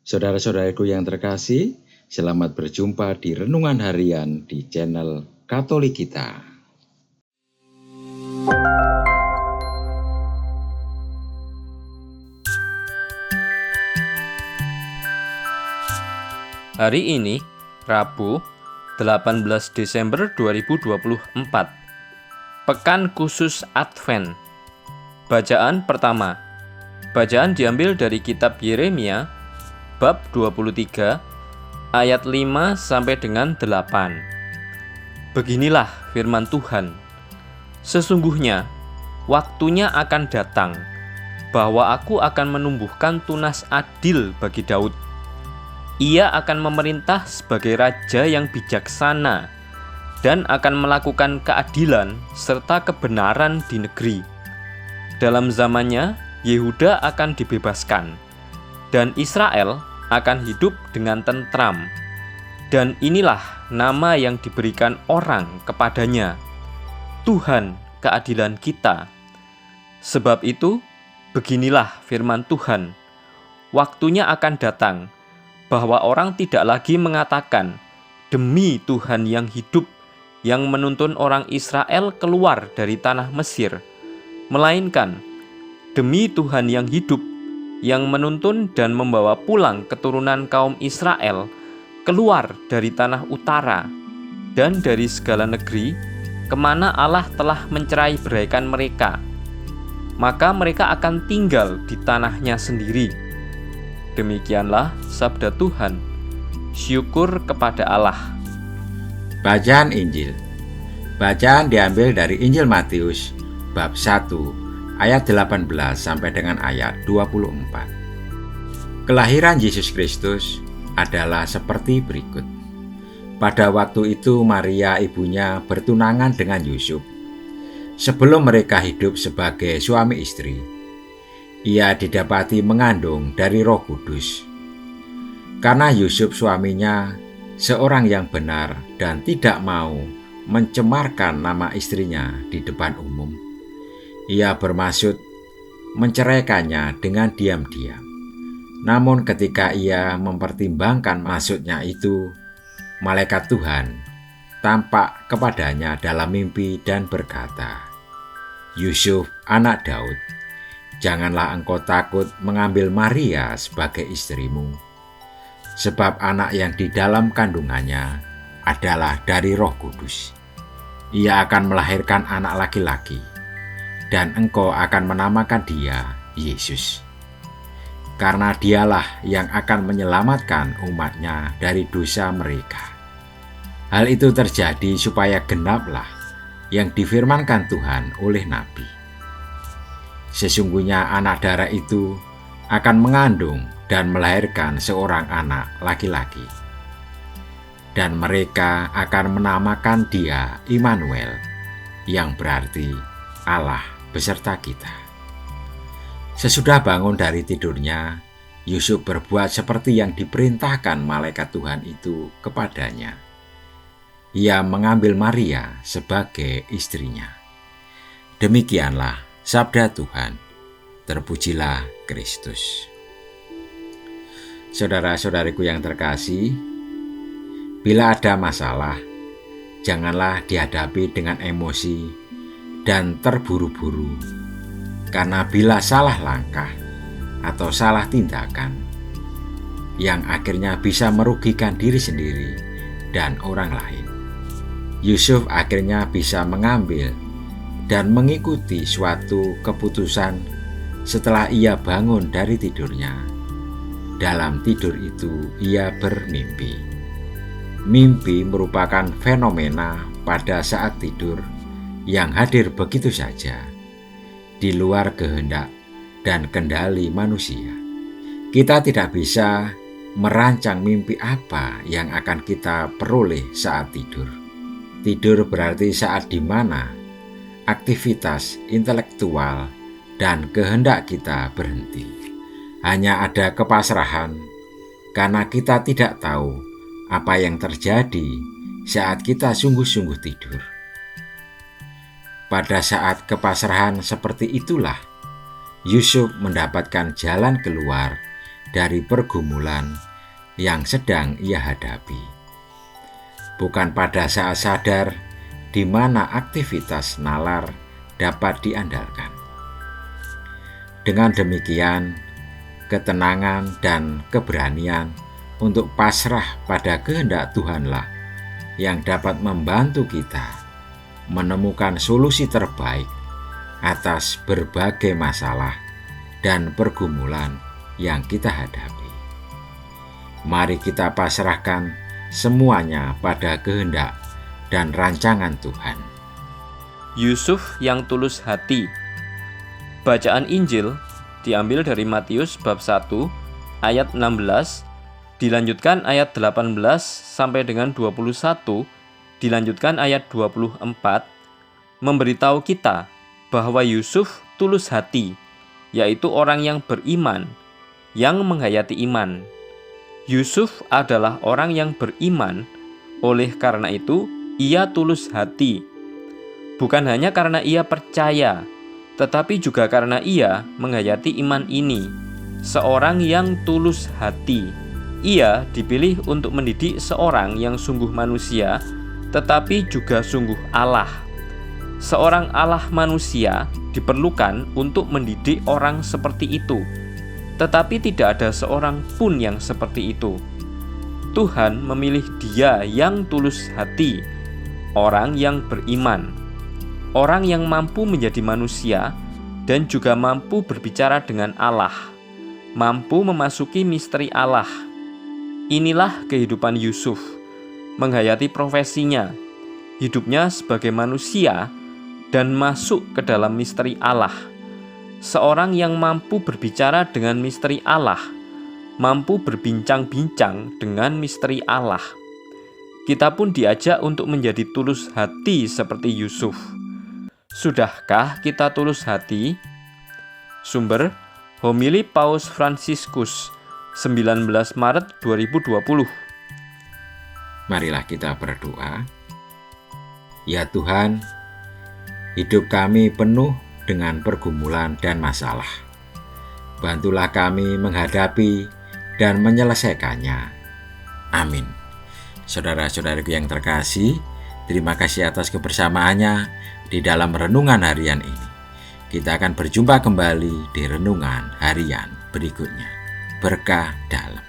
Saudara-saudaraku yang terkasih, selamat berjumpa di Renungan Harian di channel Katolik kita. Hari ini, Rabu, 18 Desember 2024, Pekan Khusus Advent. Bacaan pertama. Bacaan diambil dari kitab Yeremia, bab 23, ayat 5 sampai dengan 8. Beginilah firman Tuhan. Sesungguhnya, waktunya akan datang, bahwa aku akan menumbuhkan tunas adil bagi Daud. Ia akan memerintah sebagai raja yang bijaksana dan akan melakukan keadilan serta kebenaran di negeri. Dalam zamannya, Yehuda akan dibebaskan, dan Israel akan hidup dengan tentram. Dan inilah nama yang diberikan orang kepadanya, Tuhan keadilan kita. Sebab itu, beginilah firman Tuhan, waktunya akan datang, bahwa orang tidak lagi mengatakan, demi Tuhan yang hidup, yang menuntun orang Israel keluar dari tanah Mesir, melainkan, demi Tuhan yang hidup, yang menuntun dan membawa pulang keturunan kaum Israel keluar dari tanah utara dan dari segala negeri kemana Allah telah mencerai beraikan mereka. Maka mereka akan tinggal di tanahnya sendiri. Demikianlah sabda Tuhan. Syukur kepada Allah. Bacaan Injil. Bacaan diambil dari Injil Matius bab 1 ayat 18 sampai dengan ayat 24. Kelahiran Yesus Kristus adalah seperti berikut. Pada waktu itu Maria ibunya bertunangan dengan Yusuf. Sebelum mereka hidup sebagai suami istri, ia didapati mengandung dari Roh Kudus. Karena Yusuf suaminya seorang yang benar dan tidak mau mencemarkan nama istrinya di depan umum, ia bermaksud menceraikannya dengan diam-diam. Namun ketika ia mempertimbangkan maksudnya itu, malaikat Tuhan tampak kepadanya dalam mimpi dan berkata, "Yusuf, anak Daud, janganlah engkau takut mengambil Maria sebagai istrimu, sebab anak yang di dalam kandungannya adalah dari Roh Kudus. Ia akan melahirkan anak laki-laki, dan engkau akan menamakan dia Yesus, karena dialah yang akan menyelamatkan umatnya dari dosa mereka." Hal itu terjadi supaya genaplah yang difirmankan Tuhan oleh Nabi. Sesungguhnya anak darah itu akan mengandung dan melahirkan seorang anak laki-laki, dan mereka akan menamakan dia Immanuel, yang berarti Allah beserta kita. Sesudah bangun dari tidurnya, Yusuf berbuat seperti yang diperintahkan malaikat Tuhan itu kepadanya. Ia mengambil Maria sebagai istrinya. Demikianlah sabda Tuhan. Terpujilah Kristus. Saudara-saudariku yang terkasih, bila ada masalah, janganlah dihadapi dengan emosi dan terburu-buru, karena bila salah langkah atau salah tindakan, yang akhirnya bisa merugikan diri sendiri dan orang lain, Yusuf akhirnya bisa mengambil dan mengikuti suatu keputusan setelah ia bangun dari tidurnya. Dalam tidur itu ia bermimpi. Mimpi merupakan fenomena pada saat tidur yang hadir begitu saja, di luar kehendak dan kendali manusia. Kita tidak bisa merancang mimpi apa yang akan kita peroleh saat tidur. Tidur berarti saat di mana aktivitas intelektual dan kehendak kita berhenti. Hanya ada kepasrahan, karena kita tidak tahu apa yang terjadi saat kita sungguh-sungguh tidur. Pada saat kepasrahan seperti itulah, Yusuf mendapatkan jalan keluar dari pergumulan yang sedang ia hadapi. Bukan pada saat sadar di mana aktivitas nalar dapat diandalkan. Dengan demikian, ketenangan dan keberanian untuk pasrah pada kehendak Tuhanlah yang dapat membantu kita menemukan solusi terbaik atas berbagai masalah dan pergumulan yang kita hadapi. Mari kita pasrahkan semuanya pada kehendak dan rancangan Tuhan. Yusuf yang tulus hati. Bacaan Injil diambil dari Matius bab 1 ayat 16, dilanjutkan ayat 18 sampai dengan 21, dilanjutkan ayat 24, memberitahu kita bahwa Yusuf tulus hati, yaitu orang yang beriman, yang menghayati iman. Yusuf adalah orang yang beriman, oleh karena itu ia tulus hati. Bukan hanya karena ia percaya, tetapi juga karena ia menghayati iman ini. Seorang yang tulus hati. Ia dipilih untuk mendidik seorang yang sungguh manusia, tetapi juga sungguh Allah. Seorang Allah manusia diperlukan untuk mendidik orang seperti itu, tetapi tidak ada seorang pun yang seperti itu. Tuhan memilih dia yang tulus hati, orang yang beriman, orang yang mampu menjadi manusia dan juga mampu berbicara dengan Allah, mampu memasuki misteri Allah. Inilah kehidupan Yusuf, menghayati profesinya, hidupnya sebagai manusia dan masuk ke dalam misteri Allah. Seorang yang mampu berbicara dengan misteri Allah, mampu berbincang-bincang dengan misteri Allah. Kita pun diajak untuk menjadi tulus hati seperti Yusuf. Sudahkah kita tulus hati? Sumber Homili Paus Fransiskus 19 Maret 2020. Marilah kita berdoa. Ya Tuhan, hidup kami penuh dengan pergumulan dan masalah. Bantulah kami menghadapi dan menyelesaikannya. Amin. Saudara-saudaraku yang terkasih, terima kasih atas kebersamaannya di dalam renungan harian ini. Kita akan berjumpa kembali di renungan harian berikutnya. Berkah dalam.